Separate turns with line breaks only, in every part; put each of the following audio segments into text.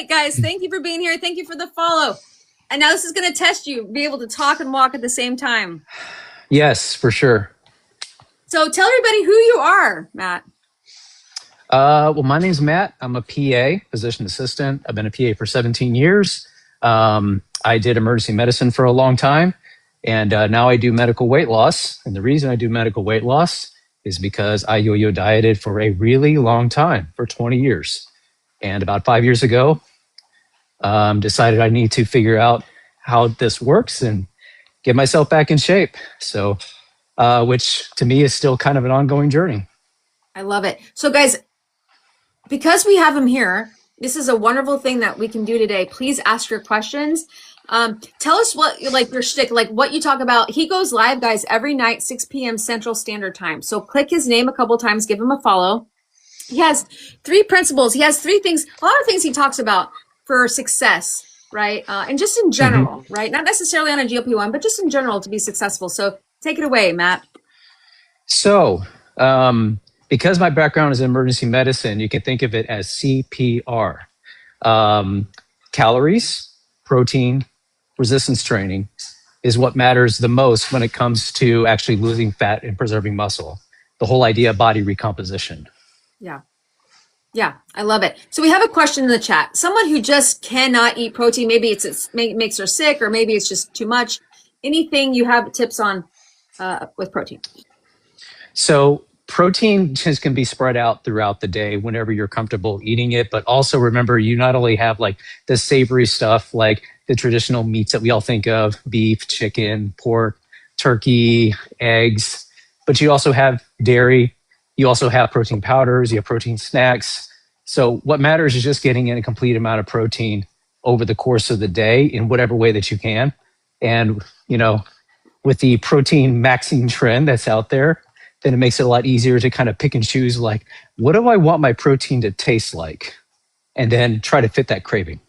right, guys. Thank you for being here. Thank you for the follow. And now this is going to test you, be able to talk and walk at the same time.
Yes, for sure.
So tell everybody who you are, Matt.
Well, my name's Matt. I'm a PA, physician assistant. I've been a PA for 17 years. I did emergency medicine for a long time, and now I do medical weight loss. And the reason I do medical weight loss is because I yo-yo dieted for a really long time, for 20 years. And about 5 years ago, decided I need to figure out how this works and get myself back in shape. So, which to me is still kind of an ongoing journey.
I love it. So guys, because we have him here, this is a wonderful thing that we can do today. Please ask your questions. Tell us what like your shtick, like what you talk about. He goes live, guys, every night, 6 p.m. Central Standard Time. So click his name a couple times, give him a follow. He has 3 principles. He has 3 things, a lot of things he talks about for success, right? And just in general, right? Not necessarily on a GLP1, but just in general to be successful. So take it away, Matt.
So, because my background is in emergency medicine, you can think of it as CPR. Calories, protein, resistance training is what matters the most when it comes to actually losing fat and preserving muscle. The whole idea of body recomposition.
Yeah. Yeah, I love it. So we have a question in the chat. Someone who just cannot eat protein, maybe it makes her sick, or maybe it's just too much. Anything you have tips on with protein?
So protein just can be spread out throughout the day whenever you're comfortable eating it. But also remember, you not only have like the savory stuff, like the traditional meats that we all think of, beef, chicken, pork, turkey, eggs, but you also have dairy. You also have protein powders, you have protein snacks. So what matters is just getting in a complete amount of protein over the course of the day in whatever way that you can. And, you know, with the protein maxing trend that's out there, then it makes it a lot easier to kind of pick and choose, like, what do I want my protein to taste like? And then try to fit that craving.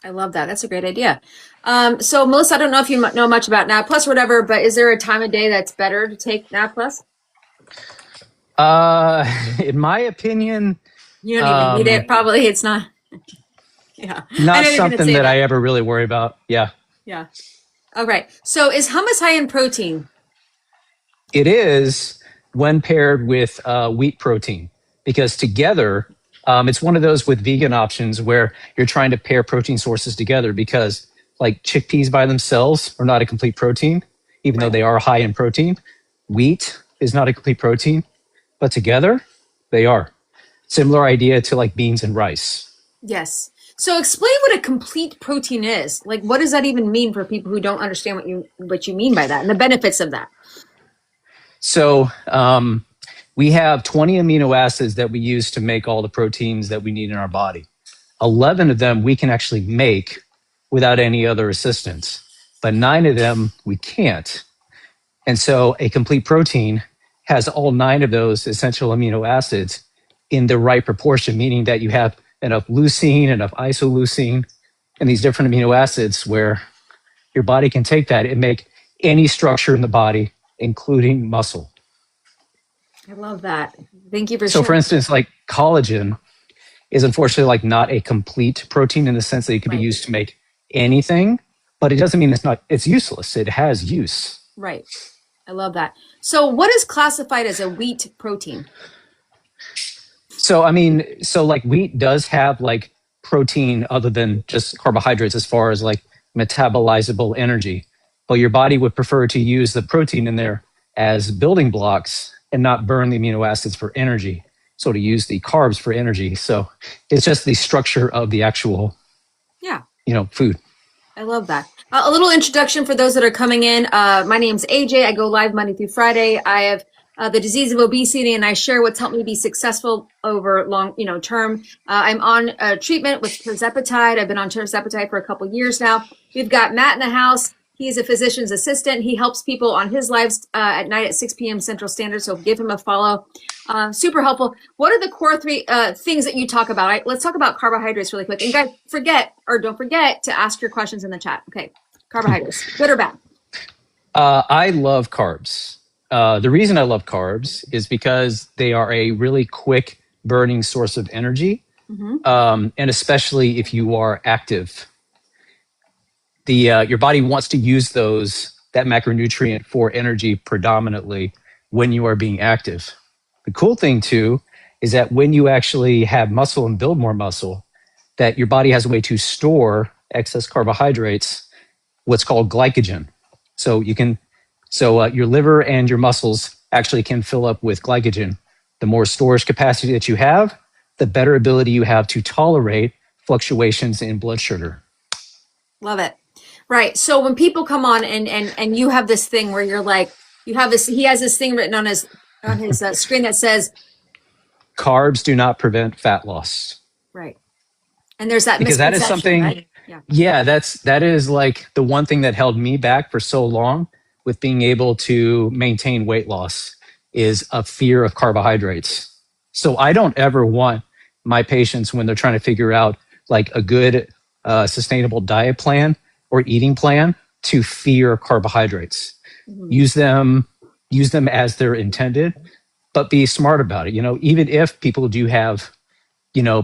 I love that. That's a great idea. So Melissa, I don't know if you know much about NAD Plus or whatever, but is there a time of day that's better to take NAD Plus?
In my opinion,
you don't even need it. Probably it's not. Yeah.
Not something that I ever really worry about. Yeah.
Yeah. All right. So is hummus high in protein?
It is when paired with wheat protein, because together, it's one of those with vegan options where you're trying to pair protein sources together, because like chickpeas by themselves are not a complete protein, even though they are high in protein. Wheat is not a complete protein, but together they are. Similar idea to like beans and rice.
Yes. So explain what a complete protein is. Like, what does that even mean for people who don't understand what you mean by that and the benefits of that?
So we have 20 amino acids that we use to make all the proteins that we need in our body. 11 of them we can actually make without any other assistance, but 9 of them we can't. And so a complete protein has all 9 of those essential amino acids in the right proportion, meaning that you have enough leucine, enough isoleucine, and these different amino acids where your body can take that and make any structure in the body, including muscle.
I love that. Thank you for
sharing. So for instance, like collagen is unfortunately like not a complete protein in the sense that it can be used to make anything, but it doesn't mean it's useless. It has use.
Right. I love that. So what is classified as a wheat protein?
So, I mean, so like wheat does have like protein other than just carbohydrates as far as like metabolizable energy, but your body would prefer to use the protein in there as building blocks and not burn the amino acids for energy. So to use the carbs for energy. So it's just the structure of the actual, food.
I love that. A little introduction for those that are coming in. My name's AJ. I go live Monday through Friday. I have the disease of obesity, and I share what's helped me be successful over long, term. I'm on treatment with tirzepatide. I've been on tirzepatide for a couple years now. We've got Matt in the house. He's a physician's assistant. He helps people on his lives at night at 6 p.m. Central Standard. So give him a follow. Super helpful. What are the core 3 things that you talk about? Right? Let's talk about carbohydrates really quick. And guys, don't forget to ask your questions in the chat. Okay. Carbohydrates, good or bad?
I love carbs. The reason I love carbs is because they are a really quick burning source of energy. And especially if you are active. Your body wants to use that macronutrient for energy predominantly when you are being active. The cool thing too is that when you actually have muscle and build more muscle, that your body has a way to store excess carbohydrates, what's called glycogen. So your liver and your muscles actually can fill up with glycogen. The more storage capacity that you have, the better ability you have to tolerate fluctuations in blood sugar.
Love it. Right. So when people come on and you have this thing where you're like, he has this thing written on his screen that says,
carbs do not prevent fat loss.
right. And there's that
Because that is
misconception,
something,
right?
yeah, that is like the one thing that held me back for so long with being able to maintain weight loss is a fear of carbohydrates. So I don't ever want my patients, when they're trying to figure out like a good sustainable diet plan or eating plan, to fear carbohydrates. Use them as they're intended, but be smart about it. Even if people do have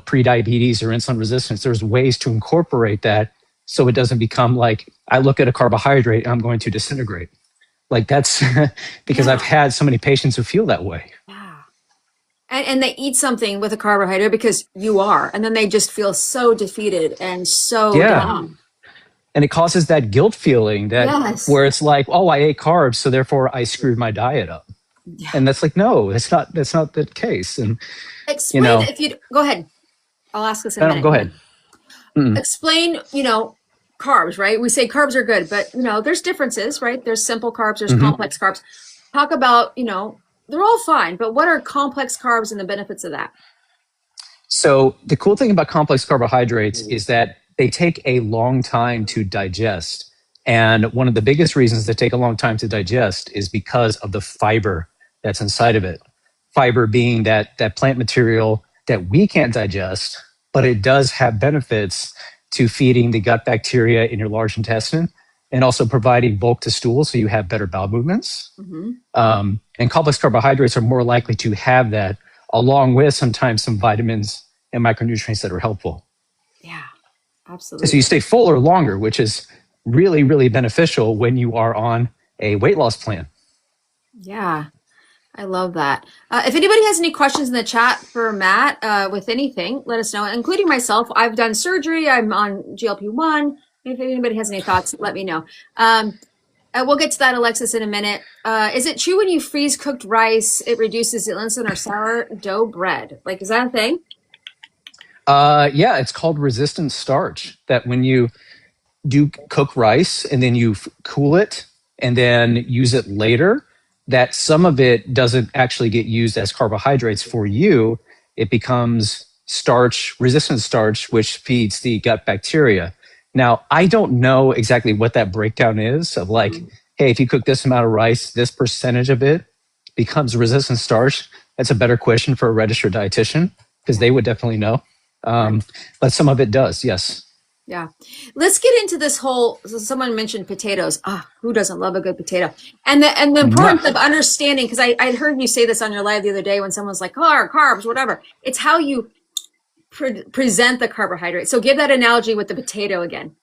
pre-diabetes or insulin resistance, there's ways to incorporate that so it doesn't become like, I look at a carbohydrate and I'm going to disintegrate. Like that's because I've had so many patients who feel that way.
Yeah. And they eat something with a carbohydrate because you are, and then they just feel so defeated and so down.
And it causes that guilt feeling where it's like, oh, I ate carbs, so therefore I screwed my diet up. Yeah. And that's like, no, that's not the case. And
explain if you go ahead. I'll ask this in a minute.
Go ahead.
Explain, carbs, right? We say carbs are good, but there's differences, right? There's simple carbs, there's complex carbs. Talk about, they're all fine, but what are complex carbs and the benefits of that?
So the cool thing about complex carbohydrates is that they take a long time to digest. And one of the biggest reasons they take a long time to digest is because of the fiber that's inside of it. Fiber being that plant material that we can't digest, but it does have benefits to feeding the gut bacteria in your large intestine and also providing bulk to stool so you have better bowel movements. And complex carbohydrates are more likely to have that, along with sometimes some vitamins and micronutrients that are helpful.
Yeah, absolutely.
So you stay fuller longer, which is really, really beneficial when you are on a weight loss plan.
Yeah, I love that. If anybody has any questions in the chat for Matt with anything, let us know, including myself. I've done surgery. I'm on GLP-1. If anybody has any thoughts, let me know. We'll get to that, Alexis, in a minute. Is it true when you freeze cooked rice, it reduces the insulin or sourdough bread? Like, is that a thing?
Yeah, it's called resistant starch. That when you do cook rice and then you cool it and then use it later, that some of it doesn't actually get used as carbohydrates for you. It becomes starch, resistant starch, which feeds the gut bacteria. Now, I don't know exactly what that breakdown is of like, hey, if you cook this amount of rice, this percentage of it becomes resistant starch. That's a better question for a registered dietitian because they would definitely know. But some of it does, yes.
Yeah. Let's get into this whole, so someone mentioned potatoes. Who doesn't love a good potato? And the importance of understanding, because I'd heard you say this on your live the other day when someone's like, carbs, whatever. It's how you present the carbohydrate. So give that analogy with the potato again.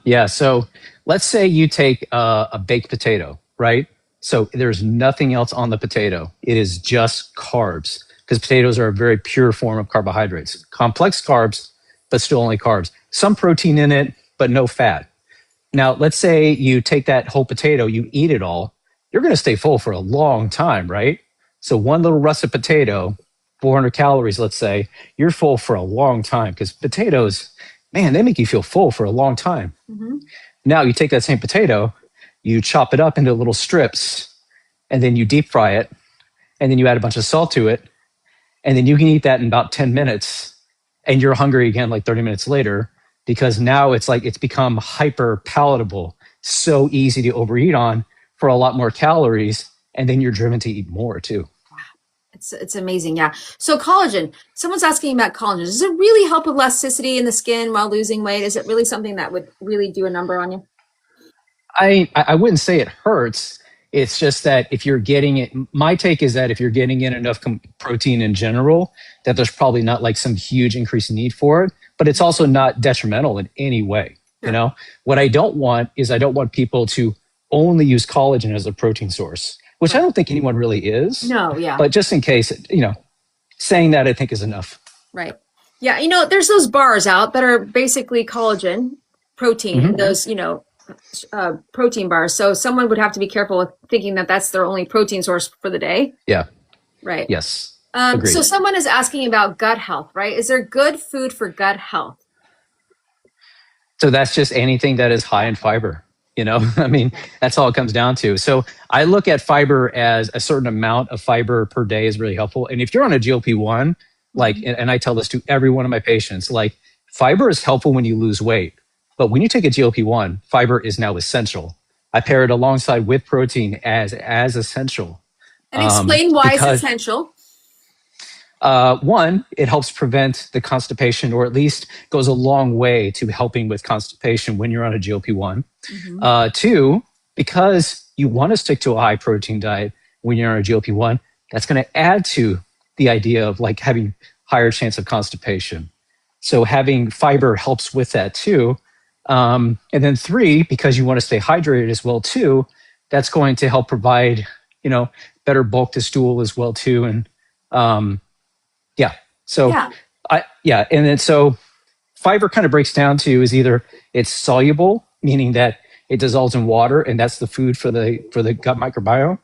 Yeah. So let's say you take a baked potato, right? So there's nothing else on the potato. It is just carbs because potatoes are a very pure form of carbohydrates. Complex carbs, but still only carbs. Some protein in it, but no fat. Now, let's say you take that whole potato, you eat it all. You're going to stay full for a long time, right? So one little russet potato, 400 calories, let's say, you're full for a long time because potatoes, man, they make you feel full for a long time. Now you take that same potato, you chop it up into little strips, and then you deep fry it, and then you add a bunch of salt to it, and then you can eat that in about 10 minutes, and you're hungry again like 30 minutes later because now it's like it's become hyper palatable, so easy to overeat on for a lot more calories, and then you're driven to eat more too.
It's amazing. Yeah. So collagen, someone's asking about collagen. Does it really help with elasticity in the skin while losing weight? Is it really something that would really do a number on you?
I wouldn't say it hurts. It's just that if you're getting it, my take is that if you're getting in enough protein in general, that there's probably not like some huge increased need for it, but it's also not detrimental in any way. You
Sure.
know, what I don't want is I don't want people to only use collagen as a protein source, which I
Right.
don't think anyone really is.
No, yeah.
But just in case, saying that I think is enough.
Right. Yeah, there's those bars out that are basically collagen protein in
Hmm.
those, protein bars. So someone would have to be careful with thinking that that's their only protein source for the day.
Yeah.
Right.
Yes.
So
Agreed.
someone is asking about gut health, right? Is there good food for gut health?
So that's just anything that is high in fiber. I mean,
Yeah.
that's all it comes down to. So I look at fiber as a certain amount of fiber per day is really helpful. And if you're on a GLP-1, like,
Mhm.
and I tell this to every one of my patients, like fiber is helpful when you lose weight. But when you take a GLP-1, fiber is now essential. I pair it alongside with protein as essential.
And explain why it's
Because
essential.
one, it helps prevent the constipation, or at least goes a long way to helping with constipation when you're on a GLP-1.
Hmm.
Two, because you want to stick to a high protein diet when you're on a GLP-1, that's going to add to the idea of like having higher chance of constipation. So having fiber helps with that too. And then three, because you want to stay hydrated as well too, that's going to help provide, you know, better bulk to stool as well too. And um, yeah. So
Yeah.
and then so fiber kind of breaks down to is either it's soluble, meaning that it dissolves in water, and that's the food for the gut microbiome,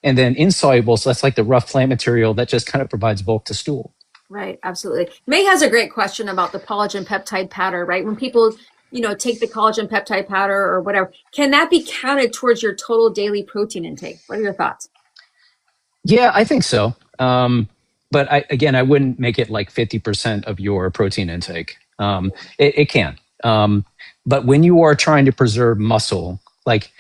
and then insoluble, so that's like the rough plant material that just kind of provides bulk to stool.
Right, absolutely. May has a great question about the collagen peptide powder, right? When people, take the collagen peptide powder or whatever, can that be counted towards your total daily protein intake? What are your thoughts?
Yeah, I think so. But I wouldn't make it like 50% of your protein intake. It can. But when you are trying to preserve muscle, like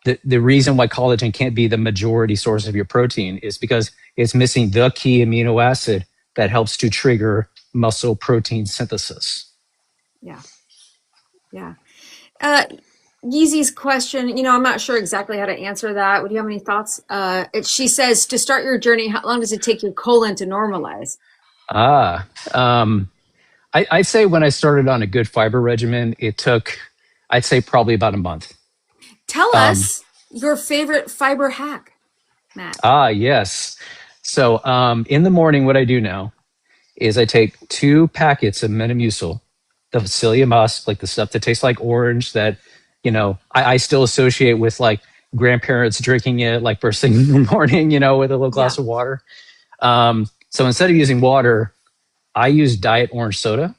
the reason why collagen can't be the majority source of your protein is because it's missing the key amino acid that helps to trigger muscle protein synthesis.
Yeah, yeah. Uh, Yeezy's question, I'm not sure exactly how to answer that. Would you have any thoughts? She says, to start your journey, how long does it take your colon to normalize?
Ah, I'd say when I started on a good fiber regimen, it took, I'd say probably about a month.
Tell
Um,
us your favorite fiber hack, Matt.
yes. So in the morning, what I do now is I take 2 packets of Metamucil, the psyllium husk, like the stuff that tastes like orange that, I still associate with like grandparents drinking it like first thing in the morning, with a little
Yeah.
glass of water. So instead of using water, I use diet orange soda,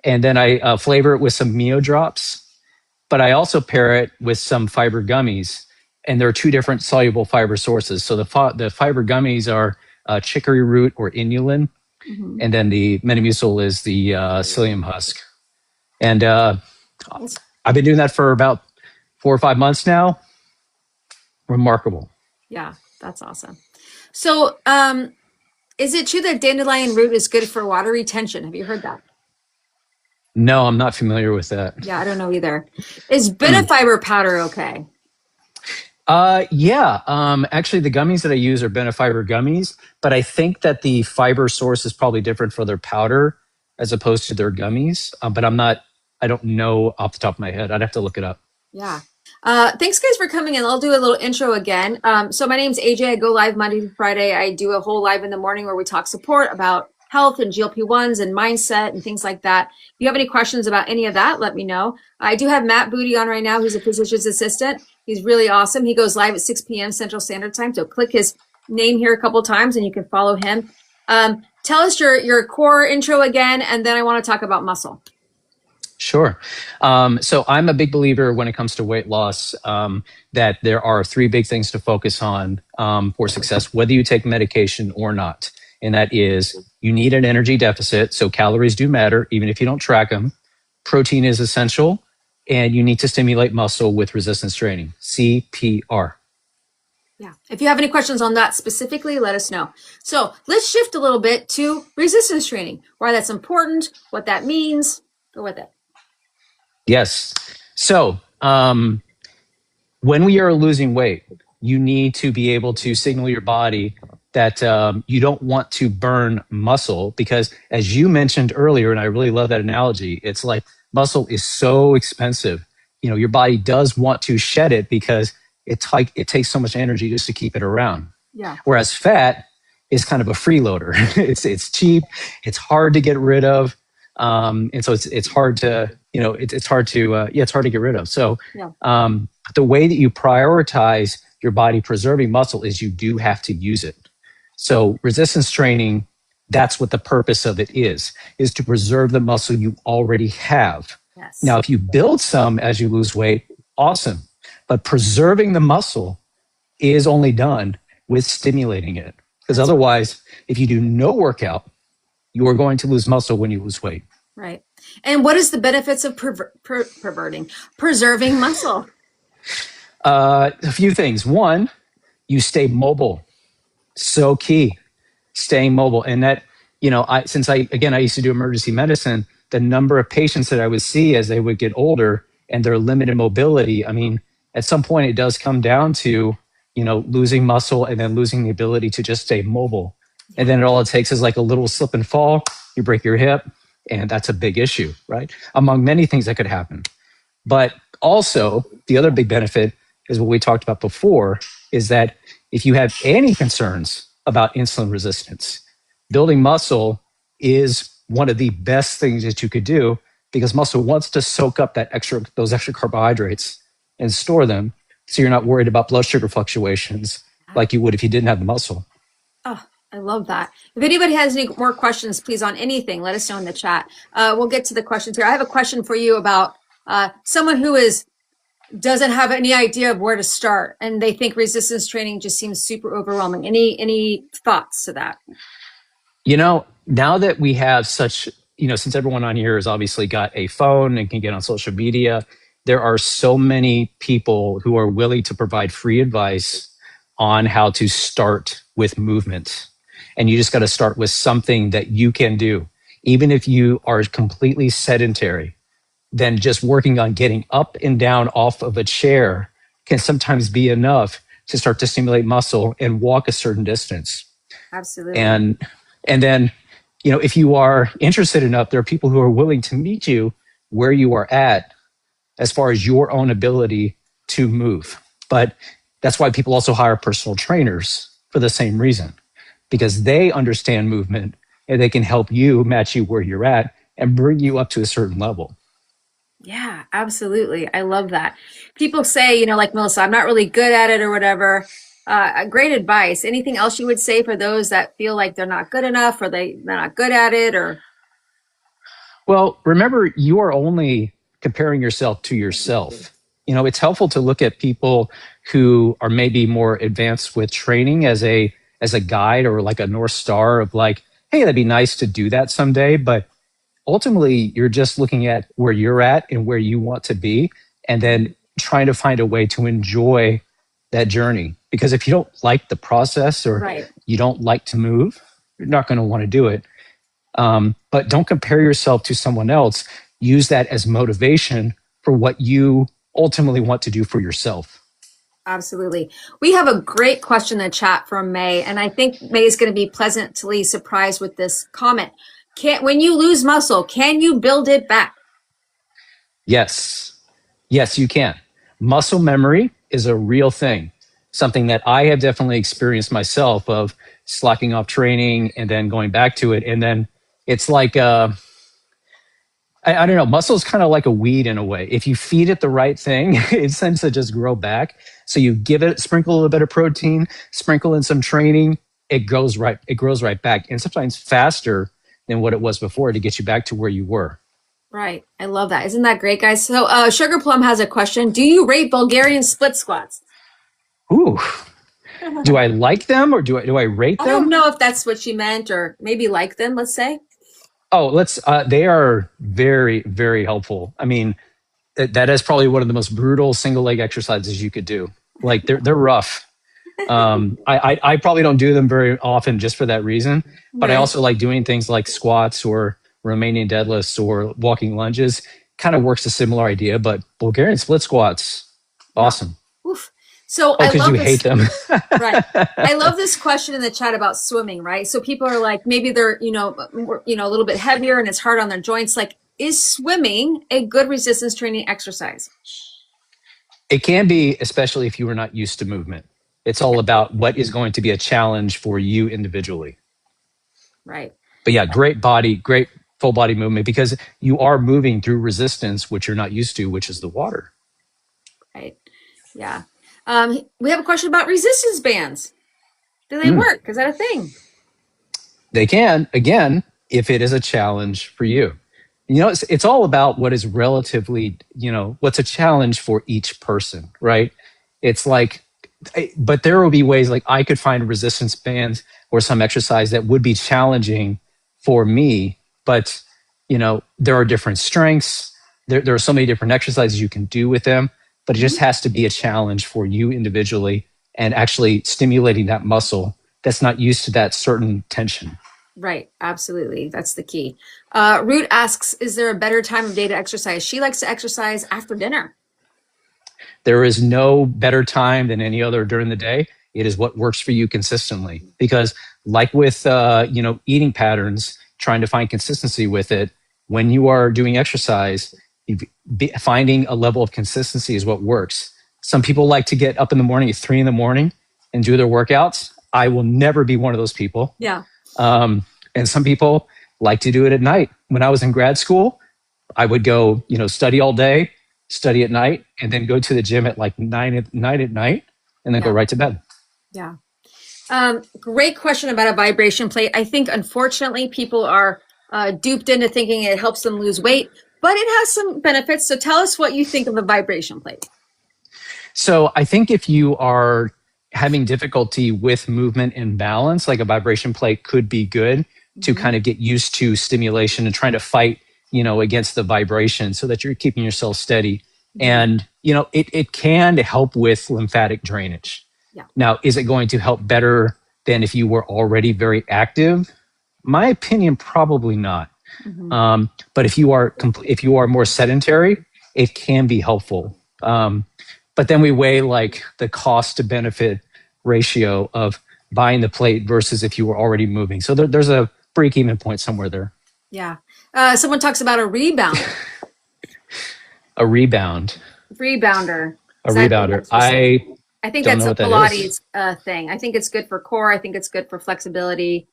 and then I flavor it with some Mio drops, but I also pair it with some fiber gummies. And there are two different soluble fiber sources. So the fiber gummies are chicory root or inulin,
Hmm.
and then the Metamucil is the psyllium husk. And I've been doing that for about 4 or 5 months now. Remarkable.
Yeah, that's awesome. So, is it true that dandelion root is good for water retention? Have you heard that?
No, I'm not familiar with that.
Yeah, I don't know either. Is benefiber powder okay?
Yeah. Actually, the gummies that I use are Benefiber gummies, but I think that the fiber source is probably different for their powder as opposed to their gummies. But I don't know off the top of my head. I'd have to look it up.
Yeah. Thanks guys for coming in. I'll do a little intro again. So my name's AJ. I go live Monday to Friday. I do a whole live in the morning where we talk support about health and GLP-1s and mindset and things like that. If you have any questions about any of that, let me know. I do have Matt Booty on right now, who's a physician's assistant. He's really awesome. He goes live at 6 p.m. Central Standard Time. So click his name here a couple times and you can follow him. Tell us your core intro again, and then I want to talk about muscle.
Sure. So I'm a big believer when it comes to weight loss that there are three big things to focus on for success, whether you take medication or not. And that is you need an energy deficit. So calories do matter, even if you don't track them. Protein is essential. And you need to stimulate muscle with resistance training, CPR.
Yeah. If you have any questions on that specifically, let us know. So let's shift a little bit to resistance training, why that's important, what that means. Go with it.
Yes. So when we are losing weight, you need to be able to signal your body that you don't want to burn muscle because, as you mentioned earlier, and I really love that analogy, it's like muscle is so expensive. Your body does want to shed it because it takes so much energy just to keep it around.
Yeah.
Whereas fat is kind of a freeloader. It's cheap, it's hard to get rid of, and so it's hard to it's hard to it's hard to get rid of. So
Yeah.
the way that you prioritize your body preserving muscle is you do have to use it. So resistance training, that's what the purpose of it is to preserve the muscle you already have.
Yes.
Now, if you build some as you lose weight, awesome. But preserving the muscle is only done with stimulating it. Because otherwise, if you do no workout, you are going to lose muscle when you lose weight.
Right. And what is the benefits of preserving muscle?
A few things. One, you stay mobile. So key, staying mobile. And that, since I used to do emergency medicine, the number of patients that I would see as they would get older and their limited mobility, I mean, at some point it does come down to, losing muscle and then losing the ability to just stay mobile. And then all it takes is like a little slip and fall, you break your hip, and that's a big issue, right? Among many things that could happen. But also, the other big benefit is what we talked about before, is that if you have any concerns about insulin resistance, building muscle is one of the best things that you could do because muscle wants to soak up those extra carbohydrates and store them so you're not worried about blood sugar fluctuations like you would if you didn't have the muscle.
Oh, I love that. If anybody has any more questions, please, on anything, let us know in the chat. We'll get to the questions here. I have a question for you about someone who doesn't have any idea of where to start and they think resistance training just seems super overwhelming. Any thoughts to that?
Now that we have such, since everyone on here has obviously got a phone and can get on social media, there are so many people who are willing to provide free advice on how to start with movement. And you just got to start with something that you can do. Even if you are completely sedentary, then just working on getting up and down off of a chair can sometimes be enough to start to stimulate muscle and walk a certain distance.
Absolutely.
And then, if you are interested enough, there are people who are willing to meet you where you are at as far as your own ability to move. But that's why people also hire personal trainers for the same reason, because they understand movement and they can help you, match you where you're at and bring you up to a certain level.
Yeah, absolutely. I love that. People say, like Melissa, I'm not really good at it or whatever. Great advice. Anything else you would say for those that feel like they're not good enough or they're not good at it? Or
Well, remember, you are only comparing yourself to yourself. It's helpful to look at people who are maybe more advanced with training as a guide or like a North Star of like, hey, that'd be nice to do that someday. But ultimately, you're just looking at where you're at and where you want to be, and then trying to find a way to enjoy that journey. Because if you don't like the process or you don't like to move, you're not going to want to do it. But don't compare yourself to someone else. Use that as motivation for what you ultimately want to do for yourself.
Absolutely. We have a great question in the chat from May, and I think May is going to be pleasantly surprised with this comment. When you lose muscle, can you build it back?
Yes, you can. Muscle memory is a real thing. Something that I have definitely experienced myself of slacking off training and then going back to it. And then it's like, I don't know, muscle is kind of like a weed in a way. If you feed it the right thing, it tends to just grow back. So you sprinkle a little bit of protein, sprinkle in some training, it grows right back. And sometimes faster than what it was before to get you back to where you were.
Right. I love that. Isn't that great, guys? So Sugar Plum has a question. Do you rate Bulgarian split squats?
Ooh. Do I like them or do I rate them?
I don't know if that's what she meant, or maybe like them, let's say.
Oh, they are very, very helpful. I mean, that is probably one of the most brutal single leg exercises you could do. Like they're rough. I probably don't do them very often just for that reason, but I also like doing things like squats or Romanian deadlifts or walking lunges. Kind of works a similar idea, but Bulgarian split squats, awesome.
Oof. So
Oh,
I
because
love
you
this.
hate them.
Right. I love this question in the chat about swimming, right? So people are like, maybe they're, a little bit heavier and it's hard on their joints. Like, is swimming a good resistance training exercise?
It can be, especially if you are not used to movement. It's all about what is going to be a challenge for you individually.
Right.
But yeah, great full body movement because you are moving through resistance, which you're not used to, which is the water.
Right. Yeah. We have a question about resistance bands. Do they
Mm.
work? Is that a thing?
They can, again, if it is a challenge for you. It's all about what is relatively, what's a challenge for each person, right? It's like, but there will be ways like I could find resistance bands or some exercise that would be challenging for me, but, there are different strengths. There are so many different exercises you can do with them, but it just has to be a challenge for you individually and actually stimulating that muscle that's not used to that certain tension.
Right. Absolutely. That's the key. Root asks, is there a better time of day to exercise? She likes to exercise after dinner.
There is no better time than any other during the day. It is what works for you consistently. Because, like with eating patterns, trying to find consistency with it, when you are doing exercise, finding a level of consistency is what works. Some people like to get up in the morning at 3 a.m. and do their workouts. I will never be one of those people.
Yeah.
And some people like to do it at night. When I was in grad school, I would go, study all day, study at night, and then go to the gym at like 9 at night, and then go right to bed.
Yeah. Great question about a vibration plate. I think, unfortunately, people are duped into thinking it helps them lose weight, but it has some benefits. So tell us what you think of a vibration plate.
So I think if you are having difficulty with movement and balance, like a vibration plate could be good to kind of get used to stimulation and trying to fight, against the vibration so that you're keeping yourself steady. And, it can help with lymphatic drainage.
Yeah.
Now, is it going to help better than if you were already very active? My opinion, probably not. But if you are more sedentary, it can be helpful. But then we weigh like the cost to benefit ratio of buying the plate versus if you were already moving. So there's a break even point somewhere there.
Yeah. Someone talks about a rebound.
A rebound.
Rebounder.
A rebounder.
I think
don't
that's
know
a
what that
Pilates thing. I think it's good for core. I think it's good for flexibility.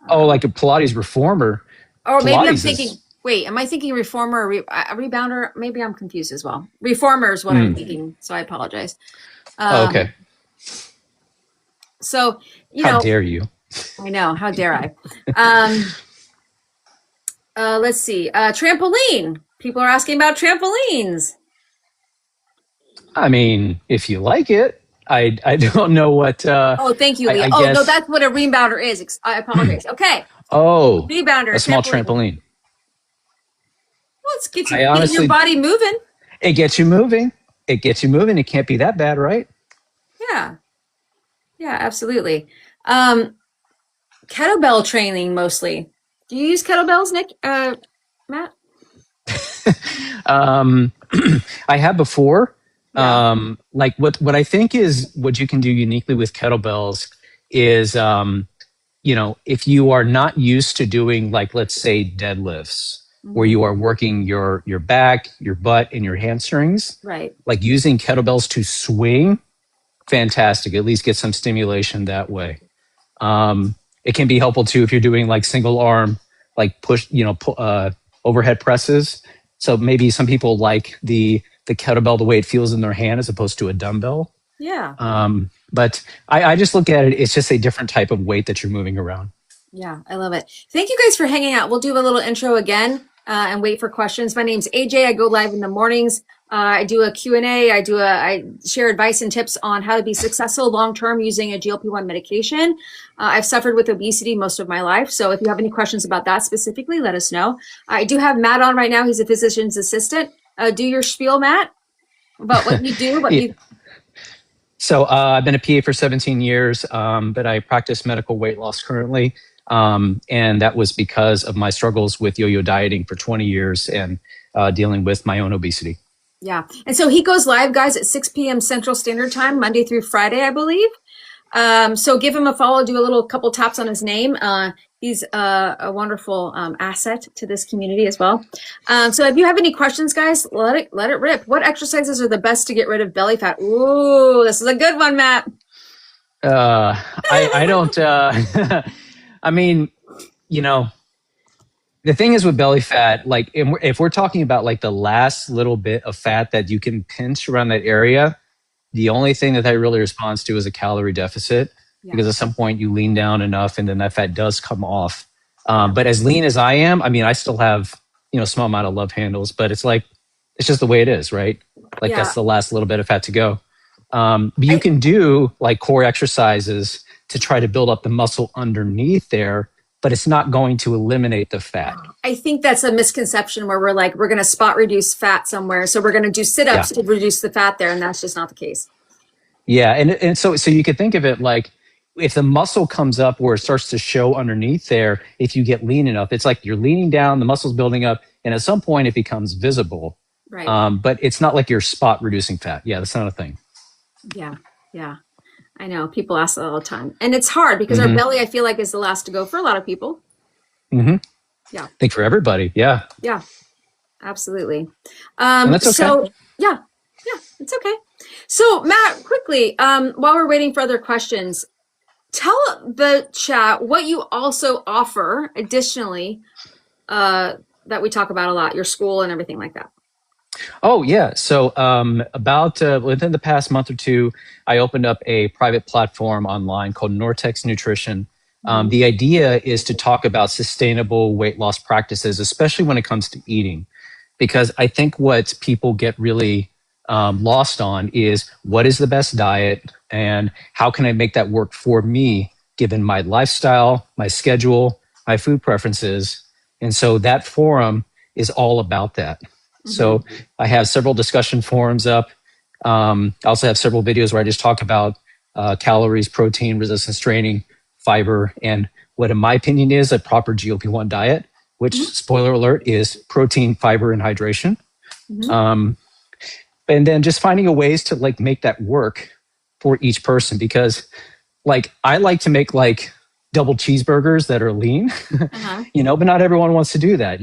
Oh, like a Pilates reformer.
Or maybe I'm
Pilates
thinking, wait, am I thinking reformer or a rebounder? Maybe I'm confused as well. Reformer is what I'm thinking. So I apologize.
Okay.
So,
How dare you?
I know. How dare I? Let's see. Trampoline. People are asking about trampolines.
I mean, if you like it, I don't know what.
Oh, thank you, Leah. No, that's what a rebounder is. I apologize. Okay.
Oh,
Rebounder.
a small trampoline.
Well, it's get your body moving.
It gets you moving. It gets you moving. It can't be that bad, right?
Yeah. Yeah, absolutely. Kettlebell training mostly. Do you use kettlebells, Nick? Matt?
I have before.
Yeah.
Like what I think is what you can do uniquely with kettlebells is, if you are not used to doing, like, let's say deadlifts, where you are working your back, your butt, and your hamstrings,
Right.
like using kettlebells to swing, fantastic. At least get some stimulation that way. It can be helpful too if you're doing like single arm, like push, overhead presses. So maybe some people like the kettlebell the way it feels in their hand as opposed to a dumbbell.
Yeah.
But I just look at it, it's just a different type of weight that you're moving around.
Yeah, I love it. Thank you guys for hanging out. We'll do a little intro again and wait for questions. My name's AJ. I go live in the mornings. I do a Q&A. I share advice and tips on how to be successful long-term using a GLP-1 medication. I've suffered with obesity most of my life. So if you have any questions about that specifically, let us know. I do have Matt on right now. He's a physician's assistant. Do your spiel, Matt, about what you do.
So I've been a PA for 17 years, but I practice medical weight loss currently. And that was because of my struggles with yo-yo dieting for 20 years and dealing with my own obesity.
Yeah. And so he goes live, guys, at 6 p.m. Central Standard Time, Monday through Friday, I believe. So give him a follow, do a little couple taps on his name. He's a wonderful asset to this community as well. So if you have any questions, guys, let it rip. What exercises are the best to get rid of belly fat? Ooh, this is a good one, Matt.
I don't, I mean, you know, the thing is with belly fat, like if we're talking about like the last little bit of fat that you can pinch around that area, the only thing that really responds to is a calorie deficit,
Yeah.
because at some point you lean down enough and then that fat does come off.
Yeah.
But as lean as I am, I mean, I still have, a small amount of love handles, but it's like, it's just the way it is, right? Like
Yeah.
that's the last little bit of fat to go. But you can do like core exercises to try to build up the muscle underneath there, but it's not going to eliminate the fat.
I think that's a misconception where we're like, we're going to spot reduce fat somewhere. So we're going to do sit-ups to reduce the fat there. And that's just not the case.
Yeah. And so you could think of it like, if the muscle comes up where it starts to show underneath there, if you get lean enough, it's like you're leaning down, the muscle's building up, and at some point it becomes visible.
Right.
But it's not like you're spot reducing fat. Yeah, that's not a thing.
Yeah. Yeah. I know people ask that all the time. And it's hard because our belly, I feel like, is the last to go for a lot of people.
Mm-hmm.
Yeah.
I think for everybody. Yeah.
Yeah. Absolutely.
And that's okay.
So yeah, it's okay. So Matt, quickly, while we're waiting for other questions, tell the chat what you also offer additionally, that we talk about a lot, your school and everything like that.
Oh yeah. So about within the past month or two, I opened up a private platform online called Nortex Nutrition. The idea is to talk about sustainable weight loss practices, especially when it comes to eating, because I think what people get really lost on is what is the best diet and how can I make that work for me, given my lifestyle, my schedule, my food preferences. And so that forum is all about that. So I have several discussion forums up. I also have several videos where I just talk about calories, protein, resistance training, fiber, and what in my opinion is a proper GLP-1 diet, which, spoiler alert, is protein, fiber, and hydration. And then just finding a ways to like make that work for each person, because like I like to make like double cheeseburgers that are lean, but not everyone wants to do that,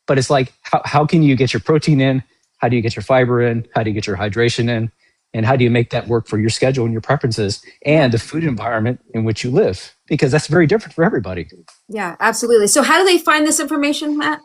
But it's like, how can you get your protein in? How do you get your fiber in? How do you get your hydration in? And how do you make that work for your schedule and your preferences and the food environment in which you live? Because that's very different for everybody.
Yeah, absolutely. So how do they find this information, Matt?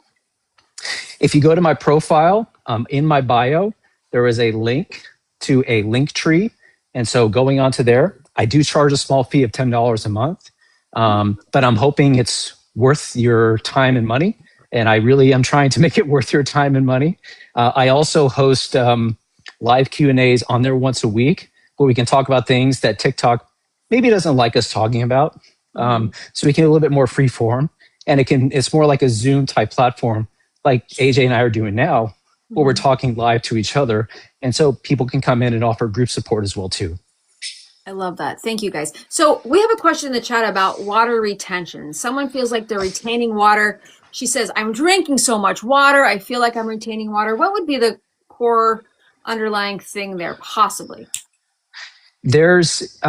If you go to my profile, in my bio, there is a link to a link tree. And so going onto there, I do charge a small fee of $10 a month. But I'm hoping it's worth your time and money. And I really am trying to make it worth your time and money. I also host live Q&As on there once a week where we can talk about things that TikTok maybe doesn't like us talking about. So we can get a little bit more free form. And it's more like a Zoom type platform like AJ and I are doing now, where we're talking live to each other. And so people can come in and offer group support as well too.
I love that. Thank you, guys. So we have a question in the chat about water retention. Someone feels like they're retaining water. She says, I'm drinking so much water. I feel like I'm retaining water. What would be the core underlying thing there, possibly?
There's,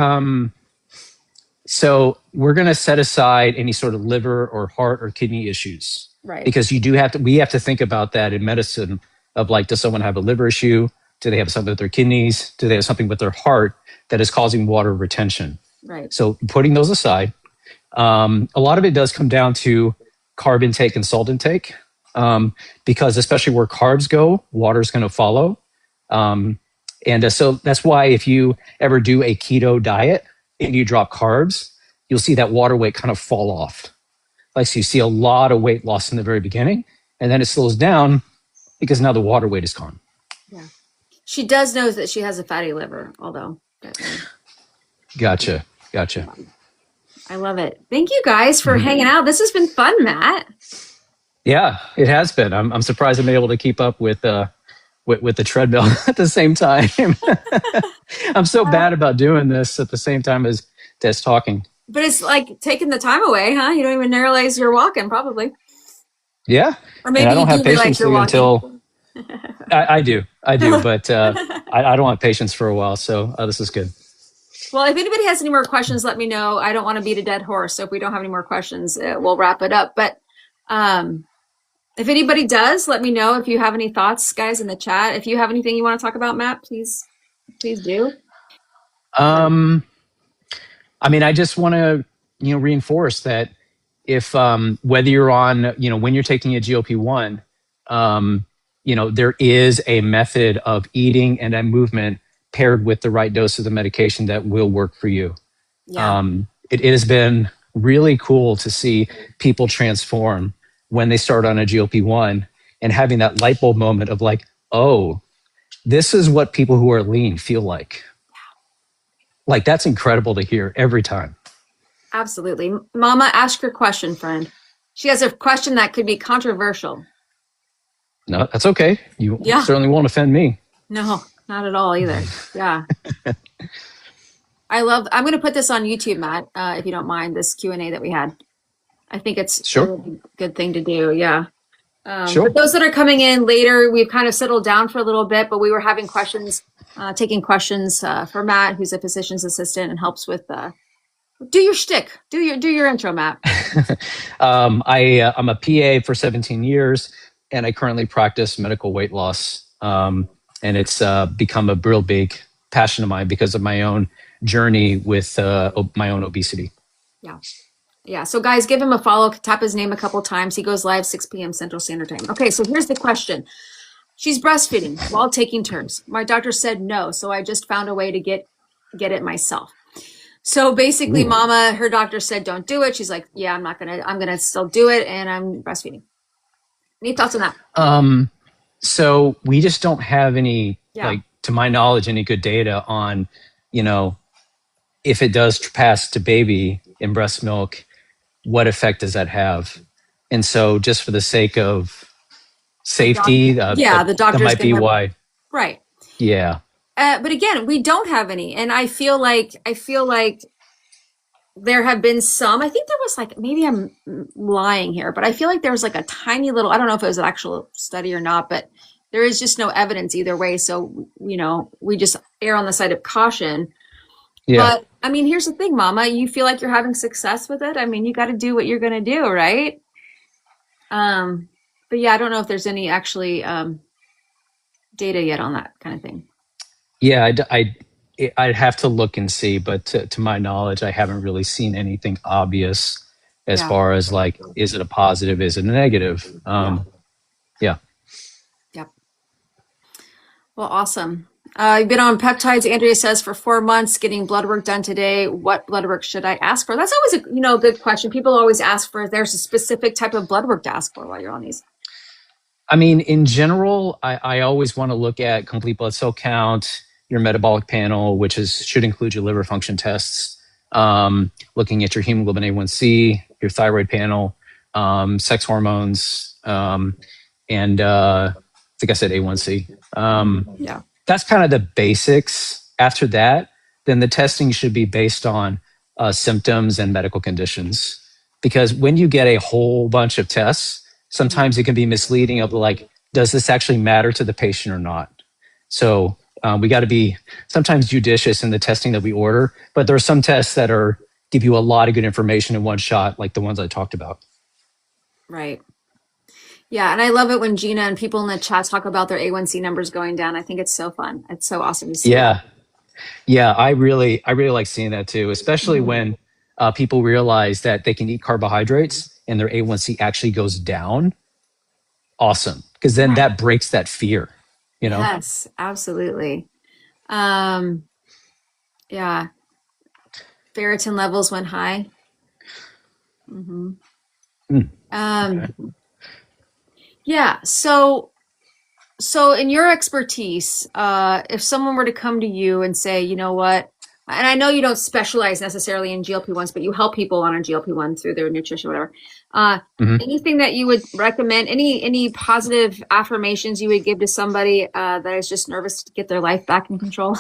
so we're going to set aside any sort of liver or heart or kidney issues.
Right.
Because we have to think about that in medicine of like, does someone have a liver issue? Do they have something with their kidneys? Do they have something with their heart that is causing water retention?
Right.
So putting those aside, a lot of it does come down to carb intake and salt intake, because especially where carbs go, water is going to follow. So that's why if you ever do a keto diet and you drop carbs, you'll see that water weight kind of fall off. Like, so you see a lot of weight loss in the very beginning, and then it slows down because now the water weight is gone.
Yeah. She does know that she has a fatty liver, although.
Gotcha.
I love it. Thank you guys for hanging out. This has been fun, Matt.
Yeah, it has been. I'm surprised I'm able to keep up with the treadmill at the same time. I'm so bad about doing this at the same time as talking.
But it's like taking the time away, huh? You don't even realize you're walking, probably.
Yeah.
Or maybe
I don't
you
have
do realize
patience
you're walking.
until I do, but I don't have patience for a while, so this is good.
Well, if anybody has any more questions, let me know. I don't want to beat a dead horse. So if we don't have any more questions, we'll wrap it up. But um, if anybody does, let me know if you have any thoughts, guys, in the chat. If you have anything you want to talk about, Matt, please do.
Um, I mean, I just want to, reinforce that if whether you're on, when you're taking a GLP-1, there is a method of eating and a movement paired with the right dose of the medication that will work for you.
Yeah.
It has been really cool to see people transform when they start on a GLP-1 and having that light bulb moment of like, oh, this is what people who are lean feel like. Like, that's incredible to hear every time.
Absolutely. Mama, ask your question, friend. She has a question that could be controversial.
No, that's okay. You certainly won't offend me.
No, not at all either. Yeah. I'm going to put this on YouTube, Matt, if you don't mind, this Q&A that we had. I think it's a really good thing to do. Yeah. For those that are coming in later, we've kind of settled down for a little bit, but we were having questions, taking questions for Matt, who's a physician's assistant and helps with do your shtick, do your intro, Matt.
I'm a PA for 17 years, and I currently practice medical weight loss. And it's become a real big passion of mine because of my own journey with my own obesity.
Yeah. So guys, give him a follow, tap his name a couple times. He goes live 6 p.m. Central Standard Time. Okay, so here's the question. She's breastfeeding while taking turns. My doctor said no, so I just found a way to get it myself. So basically, Mama, her doctor said don't do it. She's like, yeah, I'm gonna still do it, and I'm breastfeeding. Any thoughts on that?
So we just don't have any, like, to my knowledge, any good data on, if it does pass to baby in breast milk, what effect does that have? And so just for the sake of safety,
the doctor
that might be why.
Right.
Yeah.
But again, we don't have any. And I feel like there have been some, I think there was like, maybe I'm lying here, but I feel like there was like a tiny little, I don't know if it was an actual study or not, but there is just no evidence either way. So, we just err on the side of caution. Yeah. But I mean, here's the thing, Mama, you feel like you're having success with it. I mean, you got to do what you're going to do, right? But yeah, I don't know if there's any actually data yet on that kind of thing.
Yeah, I'd have to look and see, but to my knowledge, I haven't really seen anything obvious as far as like, is it a positive, is it a negative? Yeah.
Yep. Well, awesome. You've been on peptides, Andrea says, for 4 months, getting blood work done today. What blood work should I ask for? That's always a good question. People always ask for if there's a specific type of blood work to ask for while you're on these.
I mean, in general, I always want to look at complete blood cell count, your metabolic panel, which should include your liver function tests, looking at your hemoglobin A1C, your thyroid panel, sex hormones, and I think I said A1C. That's kind of the basics. After that, then the testing should be based on symptoms and medical conditions. Because when you get a whole bunch of tests, sometimes it can be misleading of like, does this actually matter to the patient or not? So we got to be sometimes judicious in the testing that we order, but there are some tests that give you a lot of good information in one shot, like the ones I talked about.
Right. Yeah, and I love it when Gina and people in the chat talk about their A1C numbers going down. I think it's so fun. It's so awesome to see.
Yeah. Yeah, I really like seeing that too, especially when people realize that they can eat carbohydrates and their A1C actually goes down. Awesome. Because then that breaks that fear,
Yes, absolutely. Yeah. Ferritin levels went high. Yeah. So in your expertise, if someone were to come to you and say, you know what, and I know you don't specialize necessarily in GLP-1s, but you help people on a GLP-1 through their nutrition, whatever. Anything that you would recommend, any positive affirmations you would give to somebody that is just nervous to get their life back in control?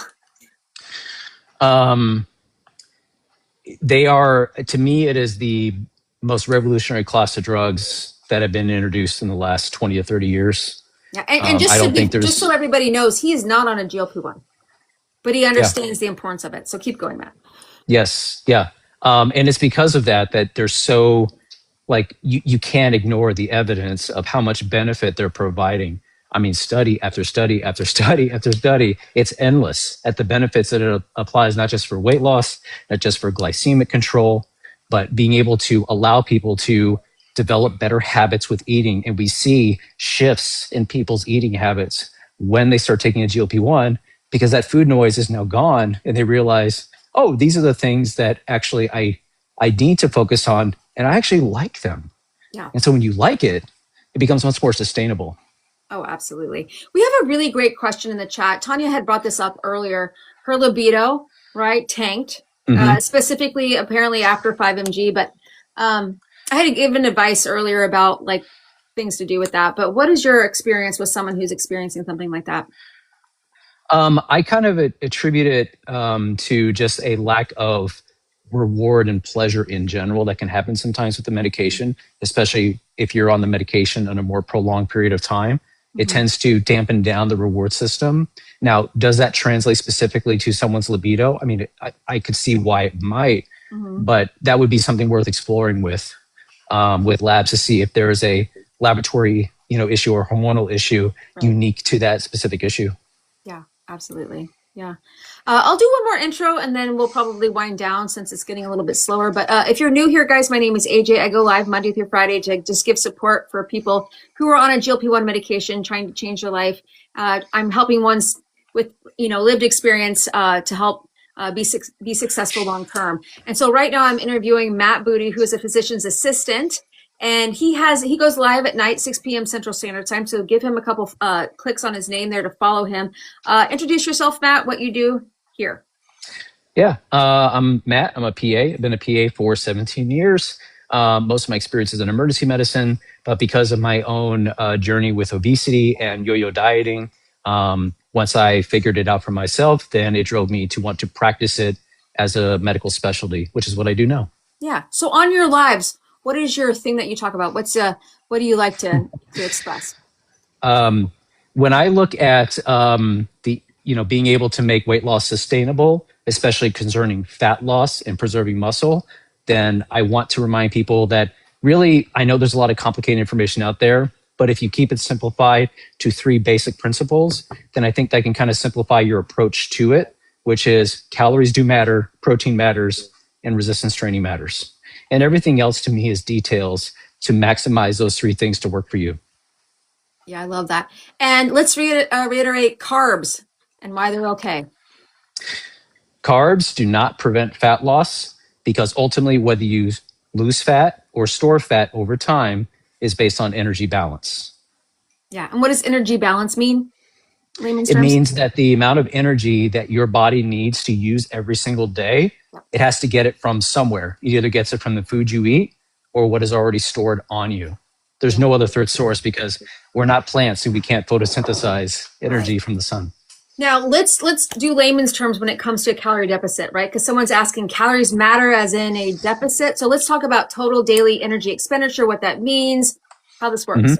They are, to me, it is the most revolutionary class of drugs that have been introduced in the last 20 to 30 years.
Yeah, and
I don't think
just so
there's,
everybody knows, he is not on a GLP-1, but he
yeah.
understands the importance of it. So keep going, Matt.
Yes, yeah. And it's because of that that they're so, like, you can't ignore the evidence of how much benefit they're providing. I mean, study after study after study after study, it's endless at the benefits that it applies, not just for weight loss, not just for glycemic control, but being able to allow people to develop better habits with eating. And we see shifts in people's eating habits when they start taking a GLP-1 because that food noise is now gone and they realize, oh, these are the things that actually I need to focus on and I actually like them.
Yeah.
And so when you like it, it becomes much more sustainable.
Oh, absolutely. We have a really great question in the chat. Tanya had brought this up earlier. Her libido, right, tanked,
Hmm.
specifically apparently after 5-MG. But I had given advice earlier about like things to do with that. But what is your experience with someone who's experiencing something like that?
I kind of attribute it to just a lack of reward and pleasure in general that can happen sometimes with the medication, especially if you're on the medication in a more prolonged period of time. It
Mm-hmm.
tends to dampen down the reward system. Now, does that translate specifically to someone's libido? I mean, I could see why it might,
Mm-hmm.
but that would be something worth exploring with labs to see if there is a laboratory, issue or hormonal issue
Right.
unique to that specific issue.
Yeah, absolutely. Yeah. I'll do one more intro and then we'll probably wind down since it's getting a little bit slower. But if you're new here, guys, my name is AJ. I go live Monday through Friday to just give support for people who are on a GLP-1 medication trying to change their life. I'm helping ones with, lived experience to help be successful long term. And so right now I'm interviewing Matt Booty, who is a physician's assistant. And he goes live at night, 6 p.m. Central Standard Time. So give him a couple clicks on his name there to follow him. Introduce yourself, Matt, what you do here.
Yeah, I'm Matt. I'm a PA. I've been a PA for 17 years. Most of my experience is in emergency medicine, but because of my own journey with obesity and yo-yo dieting, once I figured it out for myself, then it drove me to want to practice it as a medical specialty, which is what I do now.
Yeah. So on your lives, what is your thing that you talk about? What do you like to express?
Um, when I look at the being able to make weight loss sustainable, especially concerning fat loss and preserving muscle, then I want to remind people that really I know there's a lot of complicated information out there, but if you keep it simplified to three basic principles, then I think that can kind of simplify your approach to it, which is calories do matter, protein matters, and resistance training matters. And everything else to me is details to maximize those three things to work for you.
Yeah, I love that. And let's reiterate carbs and why they're okay.
Carbs do not prevent fat loss because ultimately, whether you lose fat or store fat over time is based on energy balance.
Yeah. And what does energy balance mean? Layman's
It
terms?
means that the amount of energy that your body needs to use every single day,
Yep.
it has to get it from somewhere. It either gets it from the food you eat or what is already stored on you. There's
Yeah.
no other third source because we're not plants and we can't photosynthesize energy
Right.
from the sun.
Now let's do layman's terms when it comes to a calorie deficit, right? Because someone's asking calories matter as in a deficit. So let's talk about total daily energy expenditure, what that means, how this works.
Mhm.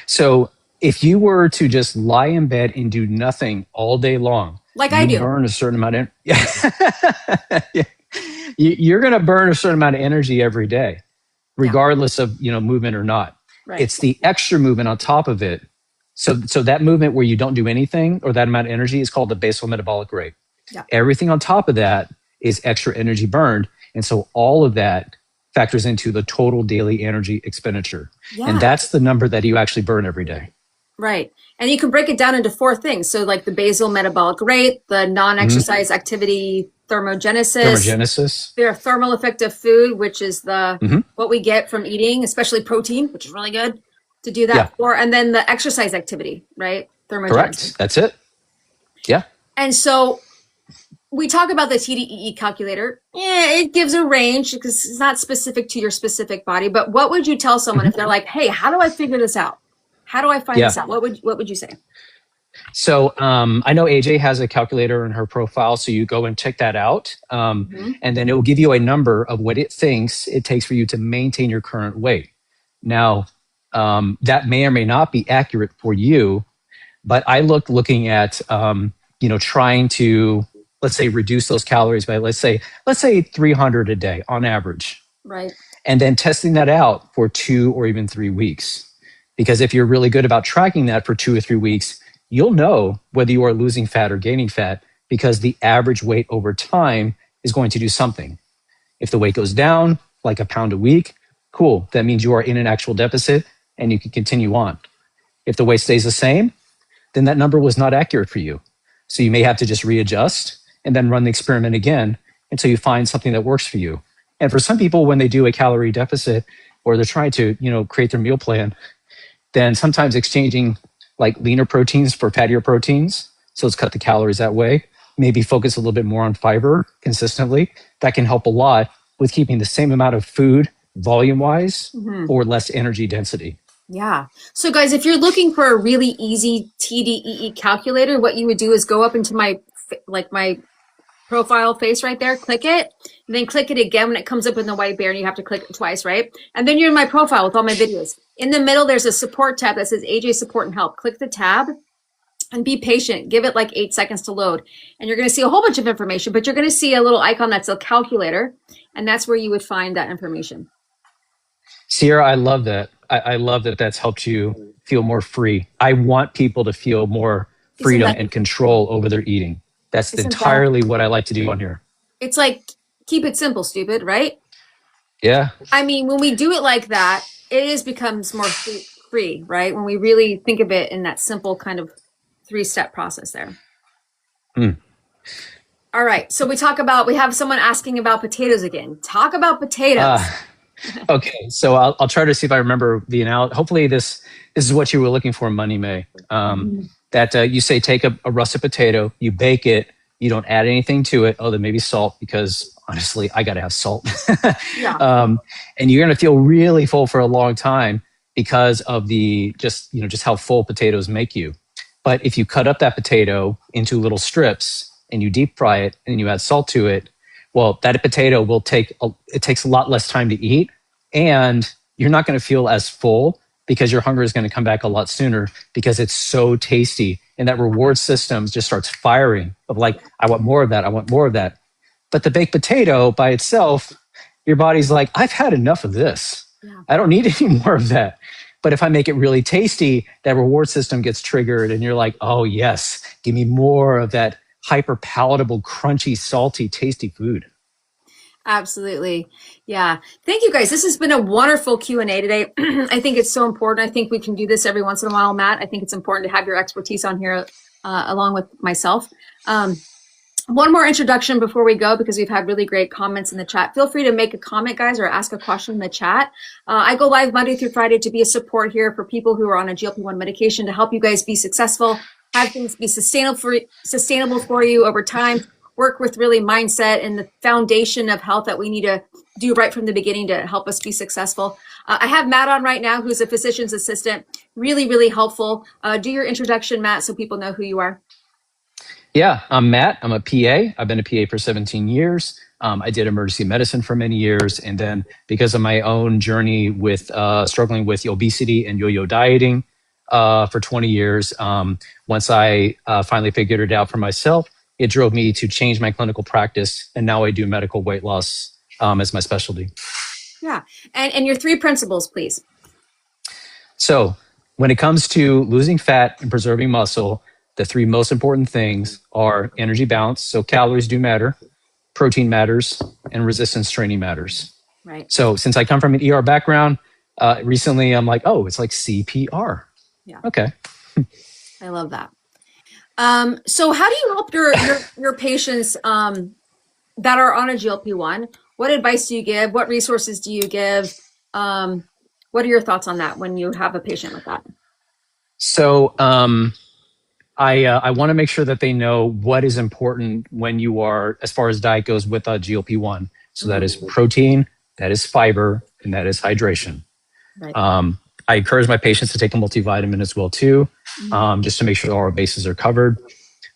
So if you were to just lie in bed and do nothing all day long,
Like I
you
do.
burn a certain amount of yeah. You're going to burn a certain amount of energy every day,
Yeah.
regardless of movement or not.
Right.
It's the extra movement on top of it. So that movement where you don't do anything or that amount of energy is called the basal metabolic rate.
Yeah.
Everything on top of that is extra energy burned, and so all of that factors into the total daily energy expenditure.
Yeah.
And that's the number that you actually burn every day.
Right. And you can break it down into four things. So like the basal metabolic rate, the non-exercise activity thermogenesis,
Thermogenesis.
their thermal effect of food, which is the
Mhm.
what we get from eating, especially protein, which is really good to do that
Yeah.
for. And then the exercise activity, right? Thermogenesis.
Correct. That's it. Yeah.
And so we talk about the TDEE calculator. Yeah, it gives a range because it's not specific to your specific body. But what would you tell someone if they're like, "Hey, how do I figure this out? How do I find
Yeah.
this out?" What would you say?
So I know AJ has a calculator in her profile, so you go and check that out,
Mhm.
and then it will give you a number of what it thinks it takes for you to maintain your current weight. Now, that may or may not be accurate for you. But I looking at trying to, let's say, reduce those calories by let's say 300 a day on average,
Right.
and then testing that out for 2 or even 3 weeks. Because if you're really good about tracking that for 2 or 3 weeks, you'll know whether you are losing fat or gaining fat, because the average weight over time is going to do something. If the weight goes down like a pound a week, cool. That means you are in an actual deficit and you can continue on. If the weight stays the same, then that number was not accurate for you. So you may have to just readjust and then run the experiment again until you find something that works for you. And for some people, when they do a calorie deficit or they're trying to, create their meal plan, then sometimes exchanging like leaner proteins for fattier proteins, so let's cut the calories that way, maybe focus a little bit more on fiber consistently. That can help a lot with keeping the same amount of food volume-wise or less energy density.
Yeah. So guys, if you're looking for a really easy TDEE calculator, what you would do is go up into my profile face right there, click it, and then click it again when it comes up in the white bear, and you have to click it twice, right? And then you're in my profile with all my videos. In the middle, there's a support tab that says AJ Support and Help. Click the tab and be patient. Give it like 8 seconds to load. And you're going to see a whole bunch of information, but you're going to see a little icon that's a calculator, and that's where you would find that information.
Sierra, I love that. I love that that's helped you feel more free. I want people to feel more freedom and control over their eating. That's entirely what I like to do on here.
It's like, keep it simple, stupid, right?
Yeah.
I mean, when we do it like that, it becomes more free, right? When we really think of it in that simple kind of 3-step process there. All right. So we have someone asking about potatoes again. Talk about potatoes.
Okay. So I'll try to see if I remember the analogy. Hopefully this is what you were looking for, Money May. That you say, take a russet potato, you bake it, you don't add anything to it other than maybe salt, because honestly, I got to have salt.
Yeah.
And you're going to feel really full for a long time because of just how full potatoes make you. But if you cut up that potato into little strips and you deep fry it and you add salt to it, well, that potato takes a lot less time to eat, and you're not going to feel as full because your hunger is going to come back a lot sooner because it's so tasty. And that reward system just starts firing of like, I want more of that. I want more of that. But the baked potato by itself, your body's like, I've had enough of this. Yeah. I don't need any more of that. But if I make it really tasty, that reward system gets triggered and you're like, oh yes, give me more of that hyper palatable, crunchy, salty, tasty food.
Absolutely. Yeah. Thank you guys. This has been a wonderful Q&A today. I think it's so important. I think we can do this every once in a while, Matt. I think it's important to have your expertise on here along with myself. One more introduction before we go, because we've had really great comments in the chat. Feel free to make a comment, guys, or ask a question in the chat. I go live Monday through Friday to be a support here for people who are on a GLP-1 medication to help you guys be successful, have things be sustainable for you over time, work with really mindset and the foundation of health that we need to do right from the beginning to help us be successful. I have Matt on right now, who's a physician's assistant. Really, really helpful. Do your introduction, Matt, so people know who you are.
Yeah, I'm Matt. I'm a PA. I've been a PA for 17 years. I did emergency medicine for many years. And then because of my own journey with struggling with obesity and yo-yo dieting for 20 years, once I finally figured it out for myself, it drove me to change my clinical practice. And now I do medical weight loss as my specialty.
Yeah. And your 3 principles, please.
So when it comes to losing fat and preserving muscle, the 3 most important things are energy balance. So calories do matter, protein matters, and resistance training matters.
Right.
So since I come from an ER background, recently I'm like, oh, it's like CPR.
Yeah.
Okay.
I love that. So how do you help your patients that are on a GLP-1? What advice do you give? What resources do you give? What are your thoughts on that when you have a patient like that?
So I want to make sure that they know what is important when you are, as far as diet goes, with a GLP-1. So that is protein, that is fiber, and that is hydration. Right. I encourage my patients to take a multivitamin as well too, just to make sure all our bases are covered.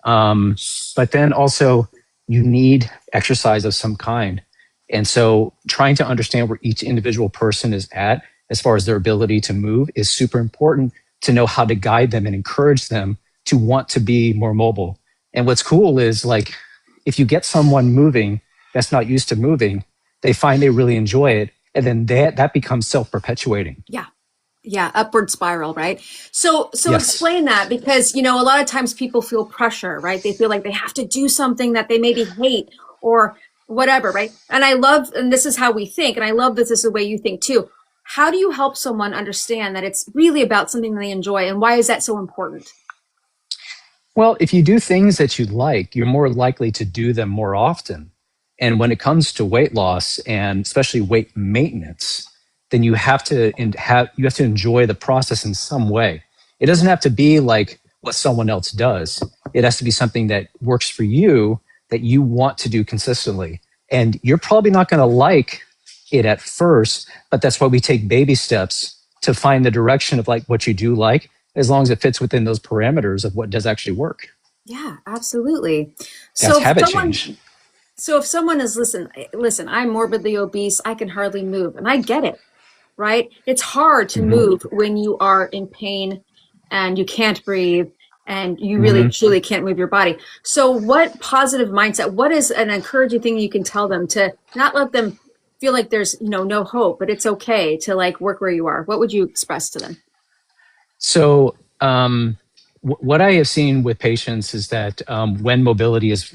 But then also you need exercise of some kind. And so trying to understand where each individual person is at as far as their ability to move is super important to know how to guide them and encourage them to want to be more mobile. And what's cool is like if you get someone moving that's not used to moving, they find they really enjoy it. And then that becomes self-perpetuating.
Yeah. Yeah, upward spiral, right? So
Yes.
explain that because, a lot of times people feel pressure, right? They feel like they have to do something that they maybe hate or whatever, right? And this is how we think, and I love this is the way you think too. How do you help someone understand that it's really about something they enjoy, and why is that so important?
Well, if you do things that you like, you're more likely to do them more often. And when it comes to weight loss and especially weight maintenance, then you have to enjoy the process in some way. It doesn't have to be like what someone else does. It has to be something that works for you that you want to do consistently. And you're probably not going to like it at first, but that's why we take baby steps to find the direction of like what you do like, as long as it fits within those parameters of what does actually work.
Yeah, absolutely.
That's
So if
habit
someone
change.
so if someone is listen, I'm morbidly obese, I can hardly move, and I get it, right? It's hard to
Hmm.
move when you are in pain and you can't breathe and you really
Hmm.
truly can't move your body. So what positive mindset, what is an encouraging thing you can tell them to not let them feel like there's, no hope, but it's okay to like work where you are? What would you express to them?
So, what I have seen with patients is that when mobility is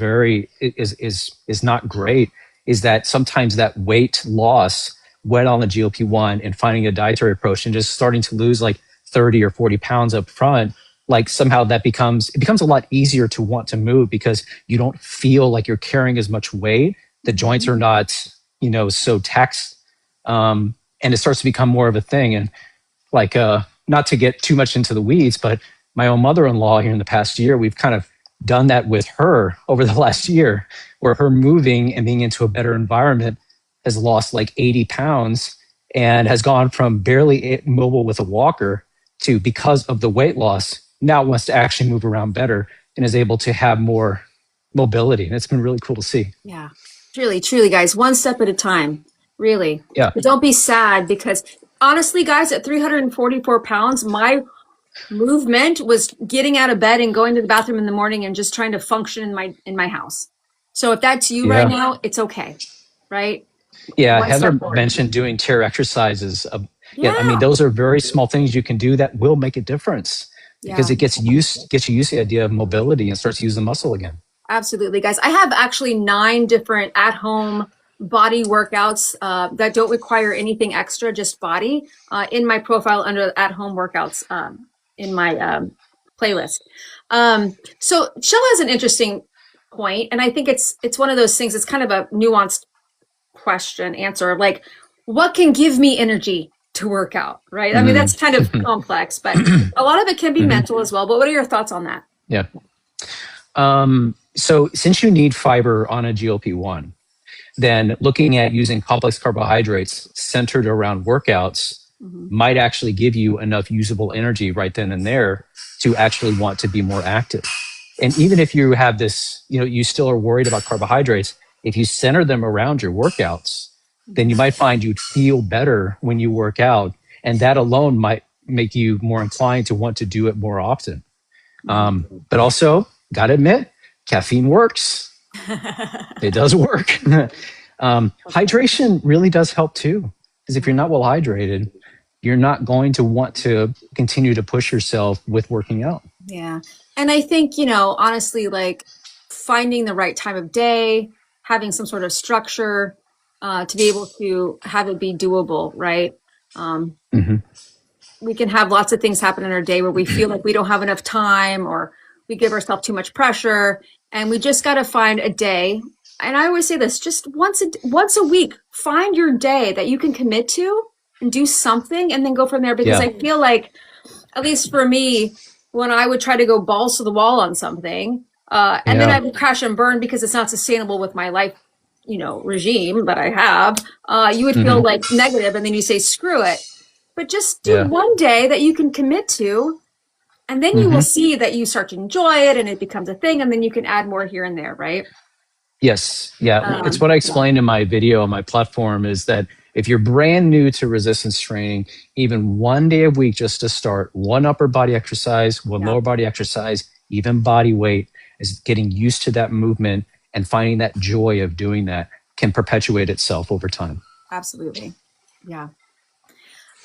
not great, is that sometimes that weight loss went on the GLP-1 and finding a dietary approach and just starting to lose like 30 or 40 pounds up front, like somehow it becomes a lot easier to want to move because you don't feel like you're carrying as much weight. The joints
Mhm.
are not, so taxed, and it starts to become more of a thing. And like not to get too much into the weeds, but my own mother-in-law here in the past year, we've kind of done that with her over the last year, where her moving and being into a better environment has lost like 80 pounds and has gone from barely mobile with a walker to, because of the weight loss, now wants to actually move around better and is able to have more mobility. And it's been really cool to see.
Yeah, truly, truly, guys, one step at a time, really.
Yeah.
But don't be sad because honestly, guys, at 344 pounds, my movement was getting out of bed and going to the bathroom in the morning and just trying to function in my house. So if that's you right
Yeah.
now, it's okay, right?
Yeah,
One step
Heather
forward.
mentioned doing chair exercises. Yeah, I mean,
Yeah,
those are very small things you can do that will make a difference because
yeah,
it gets you used to the idea of mobility and starts to use the muscle again.
absolutely, guys. I have actually 9 different at-home body workouts that don't require anything extra, just body, in my profile under at-home workouts in my playlist. So Shell has an interesting point, and I think it's one of those things. It's kind of a nuanced question answer, like what can give me energy to work out, right? I mean,
Mm.
that's kind of complex, but a lot of it can be
Hmm.
mental as well. But what are your thoughts on that?
Yeah. So since you need fiber on a GLP-1, then looking at using complex carbohydrates centered around workouts
Hmm.
might actually give you enough usable energy right then and there to actually want to be more active. And even if you have this, you still are worried about carbohydrates, if you center them around your workouts, then you might find you'd feel better when you work out. And that alone might make you more inclined to want to do it more often. But also, got to admit, caffeine works. It does work. Hydration really does help too. Because if you're not well hydrated, you're not going to want to continue to push yourself with working out.
Yeah. And I think, honestly, like finding the right time of day, having some sort of structure to be able to have it be doable, right? Um,
Hmm.
we can have lots of things happen in our day where we feel like we don't have enough time or we give ourselves too much pressure. And we just got to find a day. And I always say this, just once a week, find your day that you can commit to and do something and then go from there. Because
Yeah.
I feel like, at least for me, when I would try to go balls to the wall on something, and then I
Yeah.
would crash and burn because it's not sustainable with my life, regime that I have, you would feel
Hmm.
like negative, and then you say, screw it. But just do
Yeah.
one day that you can commit to, and then you will
Hmm.
see that you start to enjoy it and it becomes a thing, and then you can add more here and there, right?
Yes. Yeah. It's what I
Yeah.
explained in my video on my platform is that If you're brand new to resistance training, even 1 day a week just to start, one upper body exercise, one lower body exercise, even body weight, is getting used to that movement and finding that joy of doing that can perpetuate itself over time.
Absolutely. Yeah.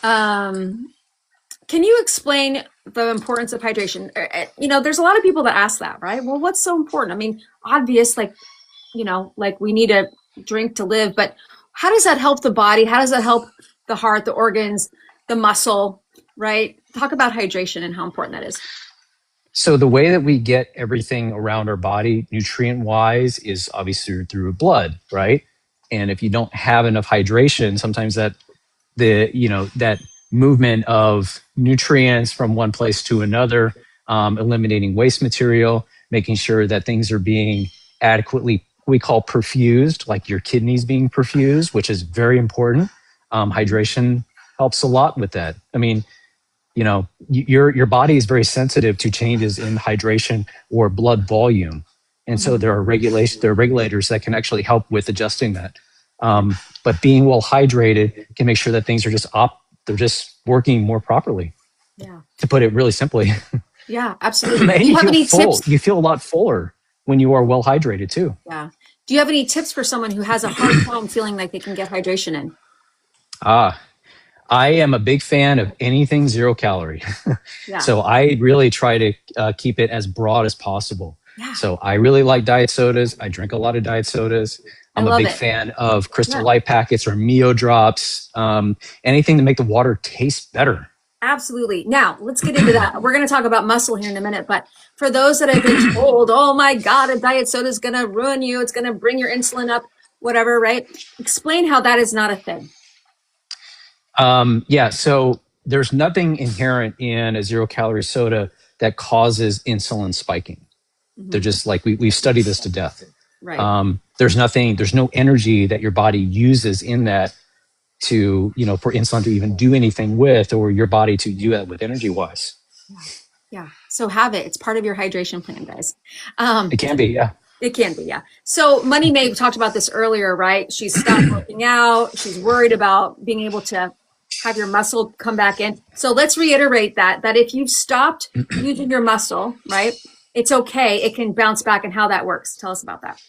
Can you explain the importance of hydration? There's a lot of people that ask that, right? Well, what's so important? I mean, obvious, like we need a drink to live, but how does that help the body? How does that help the heart, the organs, the muscle, right? Talk about hydration and how important that is.
So the way that we get everything around our body, nutrient wise, is obviously through blood, right? And if you don't have enough hydration, sometimes that movement of nutrients from one place to another, eliminating waste material, making sure that things are being adequately, we call perfused, like your kidneys being perfused, which is very important. Hydration helps a lot with that. I mean, your body is very sensitive to changes in hydration or blood volume. And so there are regulators that can actually help with adjusting that. But being well hydrated can make sure that things are they're just working more properly.
Yeah.
To put it really simply.
Yeah, absolutely.
And you have any tips? You feel a lot fuller when you are well hydrated too.
Yeah. Do you have any tips for someone who has a hard time feeling like they can get hydration in?
I am a big fan of anything 0 calorie. Yeah. So I really try to keep it as broad as possible. Yeah. So I really like diet sodas. I drink a lot of diet sodas. I'm a big fan of Crystal Light packets or Mio drops, anything to make the water taste better.
Absolutely. Now, let's get into that. We're going to talk about muscle here in a minute, but for those that have been told, oh my God, a diet soda is going to ruin you, it's going to bring your insulin up, whatever, right? Explain how that is not a thing.
So there's nothing inherent in a 0 calorie soda that causes insulin spiking. Mm-hmm. They're just like, we've studied this to death. Right. There's no energy that your body uses in that to, for insulin to even do anything with, or your body to do that with energy wise.
Yeah. So have it. It's part of your hydration plan, guys.
It can be. Yeah.
It can be. Yeah. So Money May talked about this earlier, right? She's stopped working out. She's worried about being able to have your muscle come back in. So let's reiterate that if you've stopped using your muscle, right, it's okay. It can bounce back, and how that works. Tell us about that.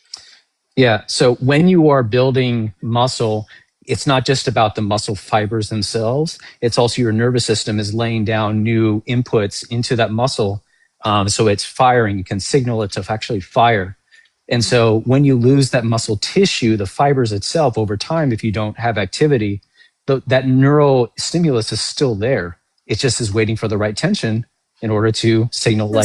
Yeah. So when you are building muscle, it's not just about the muscle fibers themselves. It's also your nervous system is laying down new inputs into that muscle. So it's firing. You can signal it to actually fire. And so when you lose that muscle tissue, the fibers itself over time, if you don't have activity, that neural stimulus is still there. It just is waiting for the right tension in order to signal now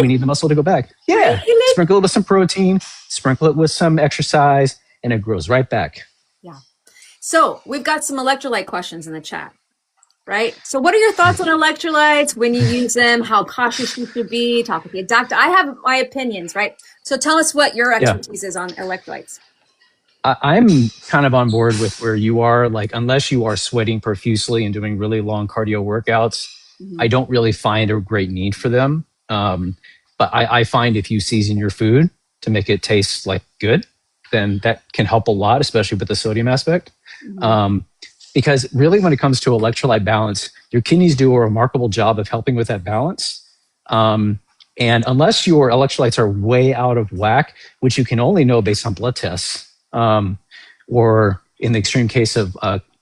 we need the muscle to go back. Yeah. Sprinkle it with some protein, sprinkle it with some exercise, and it grows right back.
Yeah. So we've got some electrolyte questions in the chat, right? So what are your thoughts on electrolytes, when you use them, how cautious you should be? Talk with your doctor. I have my opinions, right? So tell us what your expertise is on electrolytes.
I'm kind of on board with where you are. Like, unless you are sweating profusely and doing really long cardio workouts, I don't really find a great need for them. But I find if you season your food to make it taste like good, then that can help a lot, especially with the sodium aspect. Because really, when it comes to electrolyte balance, your kidneys do a remarkable job of helping with that balance. And unless your electrolytes are way out of whack, which you can only know based on blood tests, or in the extreme case of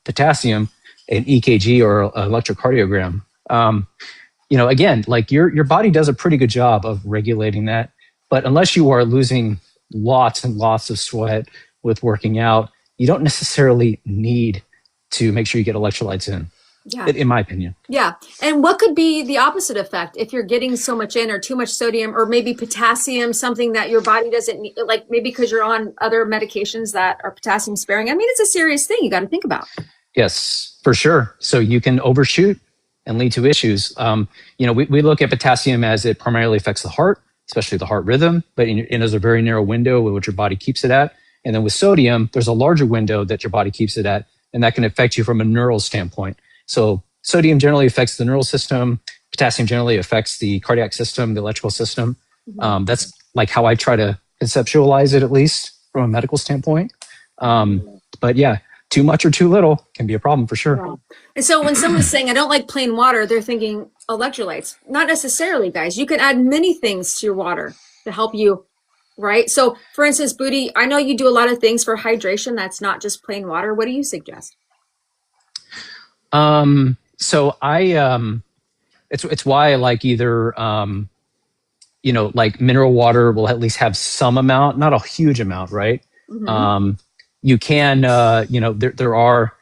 potassium, an EKG or electrocardiogram, again, like your body does a pretty good job of regulating that. But unless you are losing lots and lots of sweat with working out, you don't necessarily need to make sure you get electrolytes in my opinion.
Yeah. And what could be the opposite effect if you're getting so much in, or too much sodium, or maybe potassium, something that your body doesn't need, like maybe because you're on other medications that are potassium sparing? I mean, it's a serious thing you got to think about.
Yes, for sure. So you can overshoot and lead to issues. We look at potassium as it primarily affects the heart, especially the heart rhythm, but there's a very narrow window with which your body keeps it at. And then with sodium, there's a larger window that your body keeps it at, and that can affect you from a neural standpoint. So sodium generally affects the neural system. Potassium generally affects the cardiac system, the electrical system. That's like how I try to conceptualize it, at least from a medical standpoint. But yeah, too much or too little can be a problem for sure.
Yeah. And so when someone's saying, I don't like plain water, they're thinking electrolytes. Not necessarily, guys. You can add many things to your water to help you, right? So, for instance, Booty, I know you do a lot of things for hydration that's not just plain water. What do you suggest?
So it's why I like either, like mineral water will at least have some amount, not a huge amount, right?
Mm-hmm.
You can, there are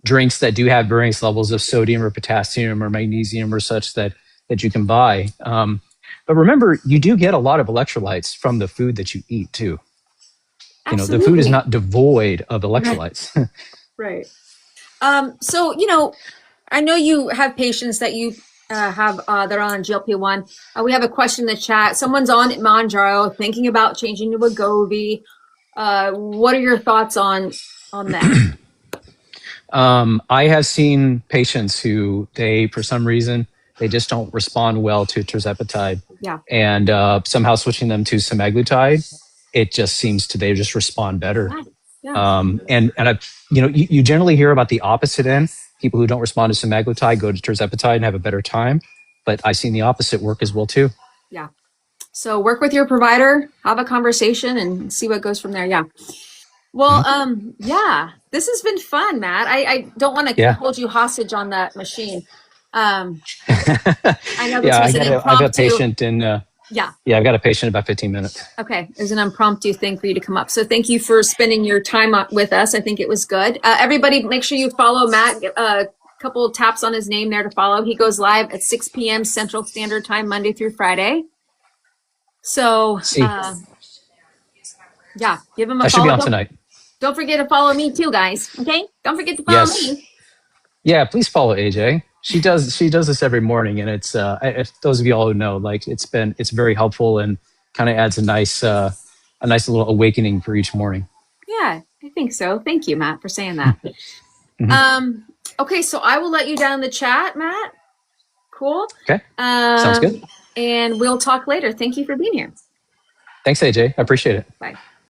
drinks that do have various levels of sodium or potassium or magnesium or such that you can buy. But remember, you do get a lot of electrolytes from the food that you eat too. The food is
Absolutely.
not devoid of
Right.
electrolytes.
Right. So, I know you have patients that you have that are on GLP-1. We have a question in the chat. Someone's on Manjaro thinking about changing to Wegovy. What are your thoughts on that?
I have seen patients who for some reason, they just don't respond well to tirzepatide,
Yeah.
and somehow switching them to semaglutide, it just seems they just respond better.
Yeah.
And you generally hear about the opposite end. People who don't respond to semaglutide go to tirzepatide and have a better time. But I've seen the opposite work as well too.
Yeah. So work with your provider, have a conversation, and see what goes from there. Yeah. Well, yeah, this has been fun, Matt. I don't want to
Yeah.
hold you hostage on that machine. I know this
Yeah,
was an
I've got a
impromptu.
patient in.
Yeah.
Yeah, I've got a patient in about 15 minutes.
Okay. It was an impromptu thing for you to come up. So thank you for spending your time with us. I think it was good. Everybody, make sure you follow Matt. A couple of taps on his name there to follow. He goes live at 6 p.m. Central Standard Time, Monday through Friday. So,
See,
yeah, give him a
I should be
follow.
on tonight.
Don't forget to follow me too, guys. Okay? Don't forget to follow
Yes.
me.
Yeah, please follow AJ. She does this every morning, and it's if those of you all who know, like it's very helpful and kind of adds a nice little awakening for each morning.
Yeah, I think so. Thank you, Matt, for saying that.
Mm-hmm.
Okay, so I will let you down the chat, Matt. Cool.
Okay. Sounds good.
And we'll talk later. Thank you for being here.
Thanks, AJ. I appreciate it.
Bye.